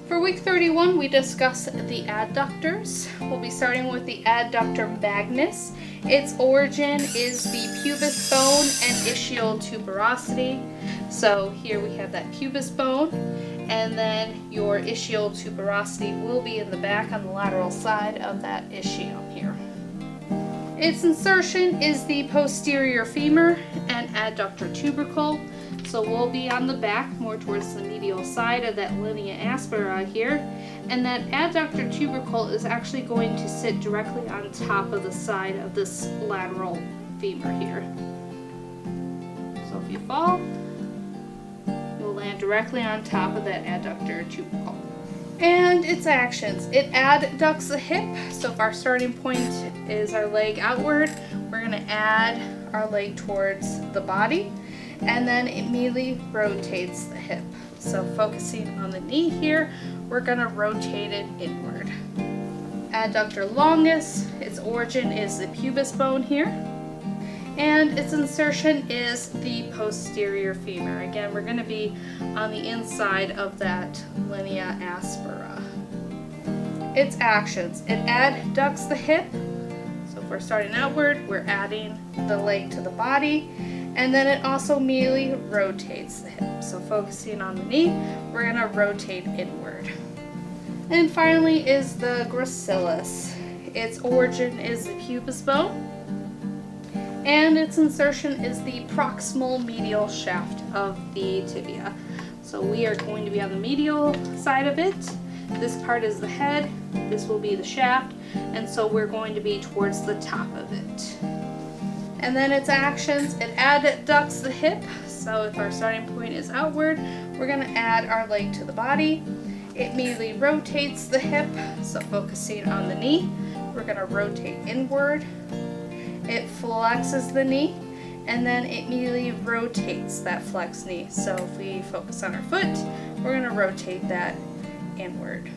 For week 31, we discuss the adductors. We'll be starting with the Adductor Magnus. Its origin is the pubis bone and ischial tuberosity. So here we have that pubis bone, and then your ischial tuberosity will be in the back on the lateral side of that ischium here. Its insertion is the posterior femur and adductor tubercle. So we'll be on the back, more towards the medial side of that linea aspera here. And that adductor tubercle is actually going to sit directly on top of the side of this lateral femur here. So if you fall, you'll land directly on top of that adductor tubercle. And its actions. It adducts the hip. So if our starting point is our leg outward, we're going to add our leg towards the body. And then immediately rotates the hip. So focusing on the knee here, we're going to rotate it inward. Adductor longus, its origin is the pubis bone here. And its insertion is the posterior femur. Again, we're going to be on the inside of that linea aspera. Its actions. It adducts the hip. So if we're starting outward, we're adding the leg to the body. And then it also immediately rotates the hip. So focusing on the knee, we're going to rotate inward. And finally is the gracilis. Its origin is the pubis bone. And its insertion is the proximal medial shaft of the tibia. So we are going to be on the medial side of it. This part is the head. This will be the shaft. And so we're going to be towards the top of it. And then its actions, it adducts the hip. So if our starting point is outward, we're going to add our leg to the body. It immediately rotates the hip. So focusing on the knee, we're going to rotate inward. It flexes the knee, and then it immediately rotates that flexed knee. So if we focus on our foot, we're going to rotate that inward.